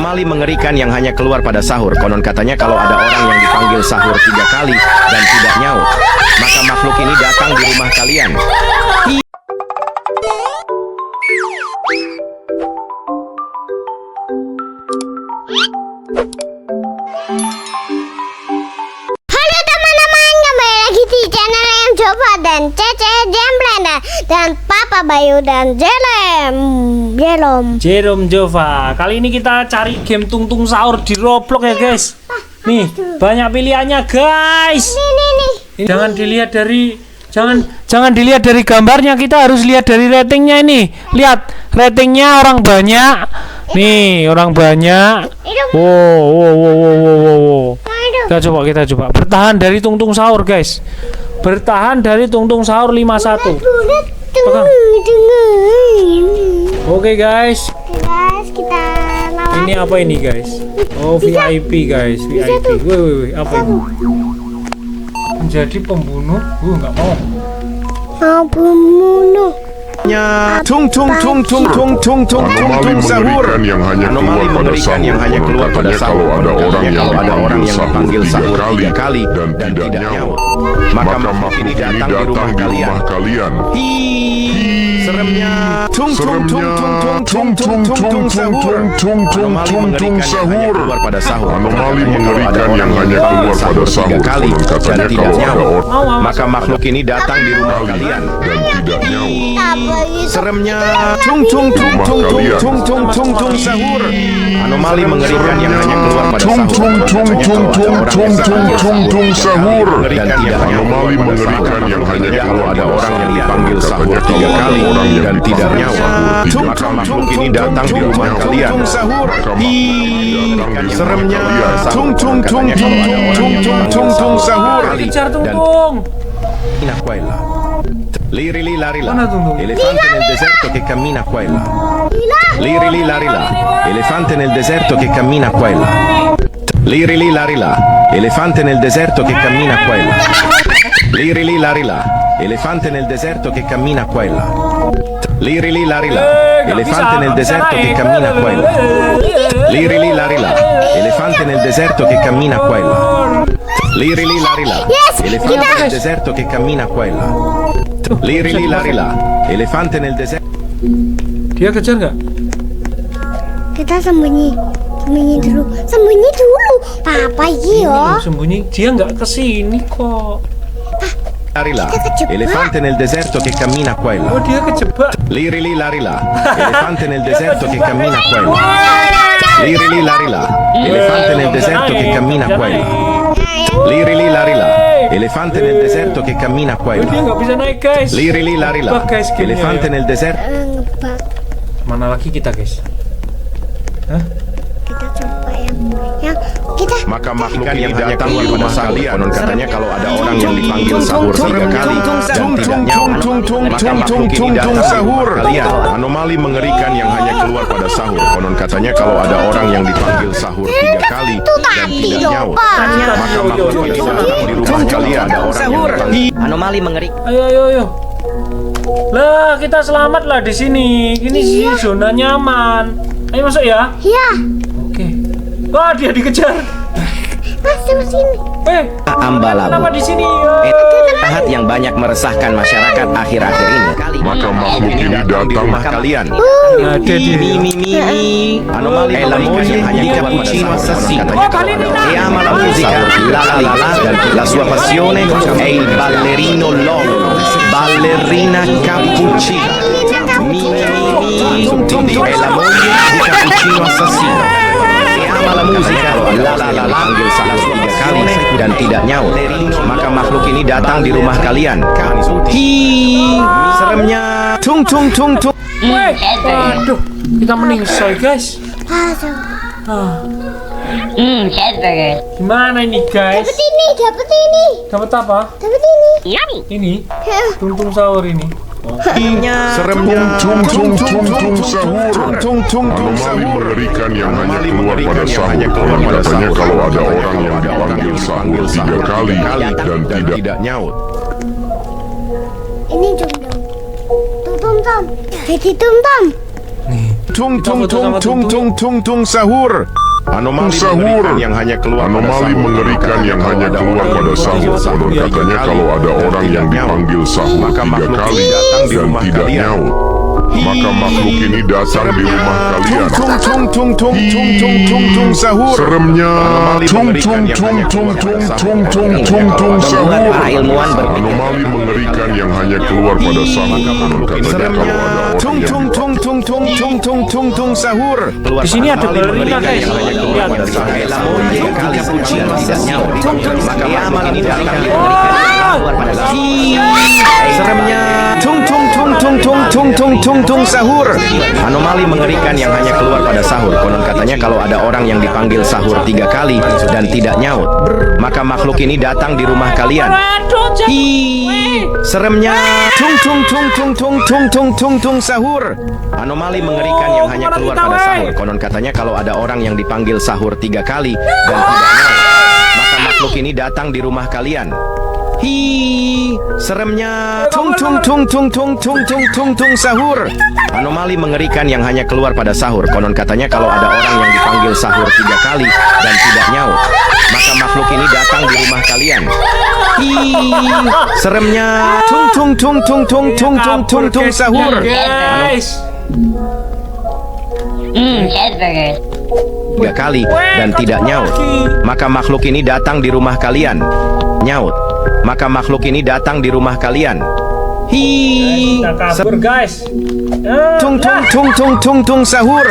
Anomali mengerikan yang hanya keluar pada sahur. Konon katanya kalau ada orang yang dipanggil sahur 3 kali dan tidak nyaut, maka makhluk ini datang di rumah kalian. Halo teman-teman, kembali lagi di channel yang Jova dan Cece Jemblenda dan Papa Bayu dan Jerome Jova. Kali ini kita cari game tungtung sahur di Roblox ya guys. Nih banyak pilihannya guys. Ini. Jangan dilihat dari gambarnya, kita harus lihat dari ratingnya ini. Lihat ratingnya orang banyak. Nih orang banyak. Wow. Kita coba bertahan dari tungtung sahur guys. Bertahan dari tungtung sahur 51. Pegang. Oke guys. Kita lawan. Ini apa ini guys? Oh VIP guys, VIP. Wih, apa ini? Menjadi pembunuh? Nggak mau. Mau pembunuh. Tung sahur. Anomali mengerikan yang hanya keluar pada sahur. Kalau ada orang yang dipanggil sahur 3 kali dan tidak nyaut, maka makhluk ini datang di rumah kalian. Seremnya tung sahur. Anomali mengerikan yang hanya keluar pada sahur. Anomali mengerikan yang hanya keluar pada sahur. 3 kali dan tidak nyaut, maka makhluk ini datang di rumah kalian dan tidak nyaut. Seremnya tung sahur. Anomali mengerikan yang hanya keluar pada sahur. Anomali mengerikan yang hanya keluar ada orang yang dipanggil sahur 3 kali dan tidak nyawa, maka makhluk ini datang di rumah kalian. Seremnya tung sahur. Kejar tungtung. Liri larila, elefante nel deserto che cammina qua e là. Liri larila, elefante nel deserto che cammina qua e là. Liri larila, elefante nel deserto che cammina qua e là. Liri larila, elefante nel deserto che cammina qua e là. Liri larila, elefante nel deserto che cammina qua e là. Liri larila, elefante nel deserto che cammina qua e là. Liri larila, elefante nel deserto che cammina qua e là. Liri larila, elefante nel deserto. Dia kejar nggak? Kita sembunyi dulu, Papa yo. Sembunyi, dia nggak kesini kok. Larila, elefante nel deserto che cammina qua e là. Oh dia kejebak. Liri larila, elefante nel deserto che cammina qua e là. Liri larila, elefante nel deserto che cammina qua e là. Liri larila, elefante nel deserto che cammina qua e là. Dia nggak bisa naik guys. Liri larila, elefante nel deserto. Mana lagi kita guys? Hah? Kita coba yang kita. Maka makhluk yang datang di rumah kalian. Konon katanya kalau ada orang yang dipanggil sahur 3 kali dan tidak nyaut, maka makhluk ini datang sahur kalian. Anomali mengerikan yang hanya keluar pada sahur. Konon katanya kalau ada orang yang dipanggil sahur 3 kali dan tidak nyaut, maka makhluk ini datang di rumah kalian. Ada orang yang dipanggil. Anomali mengerikan. Ayo. Lah kita selamat lah di sini. Ini sih zona nyaman. Ayo masuk ya. Ya, Oke. Wah dia dikejar. masuk sini. Ambalabu. Kenapa di sini? Jahat yang banyak meresahkan masyarakat akhir-akhir ini. Maka makhluk ini datang di rumah kalian. Ada di. Anomali mengerikan hanya cappuccino assassino. E ama la musica, la sua passione è il ballerino Lolo, ballerina cappuccina. È la moglie di cappuccino assassino. E ama la musica, panggil sahur 3 kali dan tidak nyaut, maka makhluk ini datang di rumah kalian. Seremnya tung. Waduh, kita meningsoi guys. Masuk. Gimana ini guys? Dapat ini. Dapat apa? Dapat ini. Ini tungtung sahur ini. Seremnya tung sahur. Anomali mengerikan yang hanya keluar pada sahur. Katanya kalau ada orang yang dipanggil sahur 3 kali dan tidak nyaut. Ini tum-tum. Jadi tum-tum. Nih Tung tung tung tung tung tung tung sahur. Anomali mengerikan yang hanya keluar Anomali mengerikan yang hanya keluar pada sahur. Konon katanya kalau ada orang yang dipanggil sahur 3 kali dan tidak nyaut, maka makhluk ini datang di rumah kalian. Tung tung tung tung tung tung tung tung sahur. Seremnya tung tung tung tung tung tung tung tung tung sahur. Anomali mengerikan yang hanya keluar pada sahur. Konon katanya kalau ada orang Tung tung tung tung tung tung tung tung tung sahur. Di sini ada balerina guys. Lihat. Seremnya tung tung tung tung tung tung tung tung tung sahur. Anomali mengerikan yang hanya keluar pada sahur. Konon katanya kalau ada orang yang dipanggil sahur 3 kali dan tidak nyaut, maka makhluk ini datang di rumah kalian. Seremnya tung tung tung tung tung tung tung tung tung sahur. Anomali mengerikan yang hanya keluar pada sahur. Konon katanya kalau ada orang yang dipanggil sahur 3 kali dan tidak nyaut, maka makhluk ini datang di rumah kalian. Seremnya tung tung tung tung tung tung tung tung tung sahur. Anomali mengerikan yang hanya keluar pada sahur. Konon katanya kalau ada orang yang dipanggil sahur 3 kali dan tidak nyaut, maka makhluk ini datang di rumah kalian. Seremnya tung tung tung tung tung tung tung tung tung sahur. Guys. Cheeseburger. 3 kali dan tidak nyaut, maka makhluk ini datang di rumah kalian. Nyaut, maka makhluk ini datang di rumah kalian. Kita kabur guys. Tung tung tung tung tung tung sahur.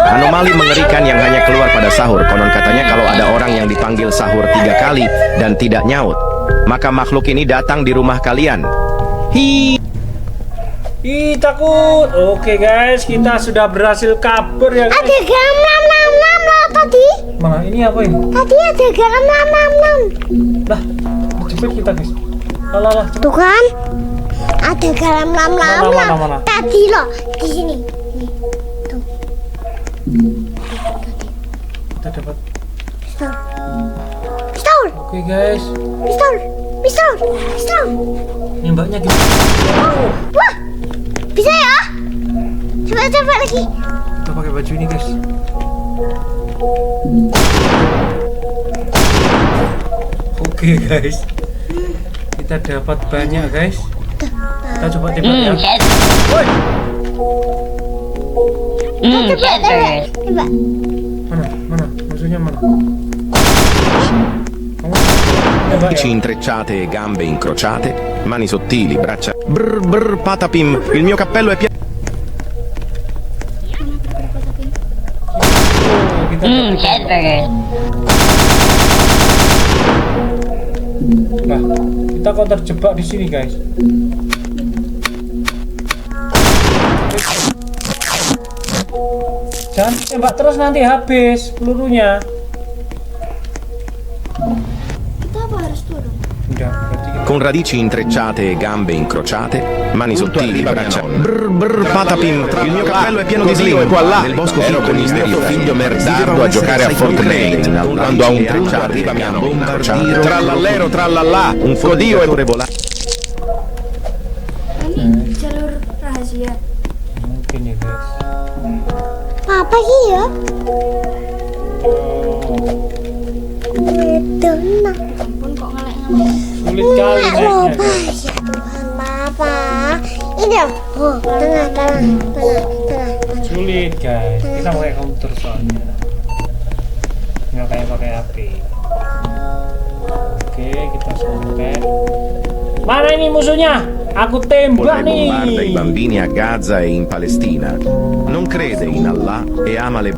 Anomali mengerikan yang hanya keluar pada sahur. Konon katanya kalau ada orang yang dipanggil sahur 3 kali dan tidak nyaut, maka makhluk ini datang di rumah kalian. Ih, takut. Oke guys, kita sudah berhasil kabur ya guys. Ada garam nam loh tadi. Mana ini apa ini? Tadi ada garam nam. Lah, cepet kita guys. Alah, cepet. Tuh kan? Ada garam nam. Mana? Tadi loh di sini. Nih, tuh. Kita dapat. Pistol. Oke guys. Pistol. Nembaknya gitu. Wah, bisa ya? Coba lagi. Kita pakai baju ini guys. Oke guys, kita dapat banyak guys. Kita coba tembak ya. Woi, Cheeseburger. Coba. mana? Musuhnya mana? Kamu tembak ya? Intrecciate e gambe incrociate, mani sottili, braccia. Brr brr patapim, il mio cappello è pieno. Kita dapat. Cheeseburger. Nah, kita kok terjebak di sini guys. Jangan tembak terus nanti habis pelurunya. Kita apa harus turun? Udah, berarti kita... Con radici intrecciate e gambe incrociate, mani sottili, braccia. Brr brr patapim, il mio cappello è pieno di sling. Nel bosco fico misterioso figlio merdardo a giocare a Fortnite, quando a un treccio arriva mia bomba, trallallero trallallà, un codio e volare. Ini jalur rahasia. Mungkin ya guys. Apa sih ya? Wedona. Ampun kok ngelek-ngelek. Sulit kali naiknya guys. Ya Tuhan, Papa. Ini dong. Oh, tenang. Sulit guys. Kita pakai komputer soalnya. Nggak kayak pakai HP. Oke, kita sampai. Mana ini musuhnya? Aku tembak Volle bombarda i nih. bambini a Gaza e in Palestina. Non crede in Allah e ama le...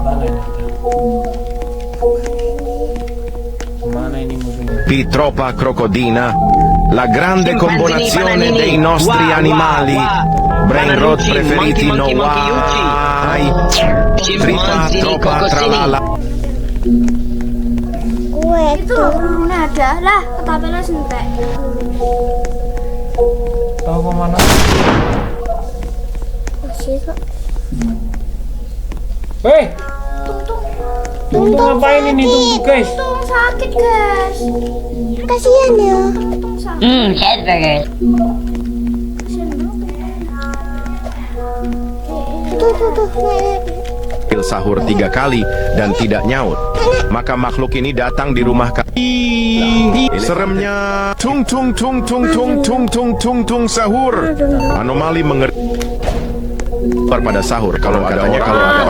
Mana ini? Mana ini musuhnya? Pitropa crocodina, la grande combonazione dei nostri animali. Brain rot preferiti no why. Tripa tropa tralala. Itu pelurunya ada lah, ketapelnya sentek. Tahu kemana? Masih kok. Hei, Tunggu ngapain ini? Tunggu guys. Tung sakit guys. Kasihan ya. Tung sakit. Cheeseburger. Kasihan banget. sahur 3 kali dan tidak nyaut, maka makhluk ini datang di rumah kalian. Seremnya, tung tung tung tung tung tung tung tung tung sahur. Anomali pada sahur kalau ada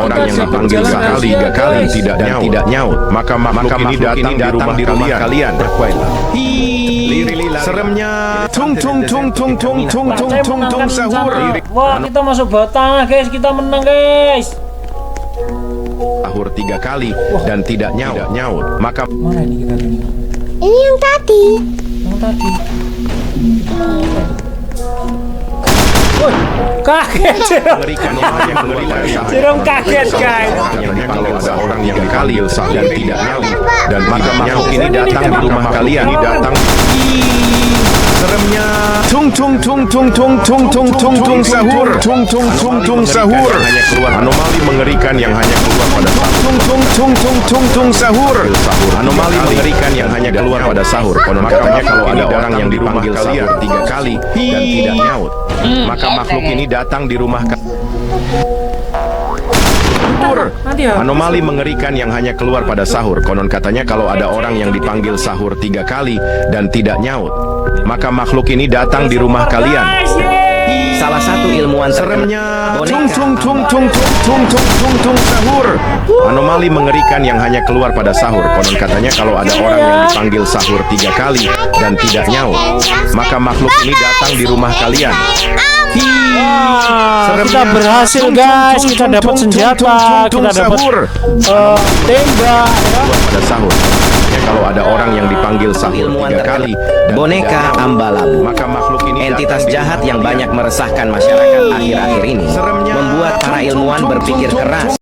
orang yang dipanggil sekali 3 kali tidak nyaut, maka makhluk ini datang di rumah kalian. Seremnya, tung tung tung tung tung tung tung tung tung sahur. Wah, kita masuk bawah tanah guys, kita menang guys. Sahur 3 kali dan tidak nyaut, maka Mana ini kita ini? Ini yang tadi. Yang tadi. Woi, kaget Jerome kaget guys. Kalau ada orang yang 3 kali dan tidak nyaut, dan maka makhluk ini datang di rumah kalian. Seremnya, tung tung tung tung tung tung tung tung tung sahur, tung tung tung tung sahur. Anomali mengerikan yang hanya keluar pada sahur. Tung tung tung tung tung tung sahur. Anomali mengerikan yang hanya keluar pada sahur. Makanya kalau ada orang yang dipanggil sahur 3 kali dan tidak nyaut, maka makhluk ini datang di rumah kalian. Anomali mengerikan yang hanya keluar pada sahur. Konon katanya kalau ada orang yang dipanggil sahur 3 kali dan tidak nyaut, maka makhluk ini datang di rumah kalian. Salah satu ilmuwan Seremnya, tung tung tung tung tung tung tung tung sahur. Anomali mengerikan yang hanya keluar pada sahur. Konon katanya kalau ada orang yang dipanggil sahur 3 kali dan tidak nyaut, maka makhluk ini datang di rumah kalian. Wah, kita berhasil guys, kita dapat senjata, kita dapat tembak ya. Pada sahur. Kalau ada orang yang dipanggil sahur 3 kali dan boneka Ambalabu, maka makhluk ini entitas jahat yang banyak meresahkan masyarakat akhir-akhir ini, membuat para ilmuwan berpikir keras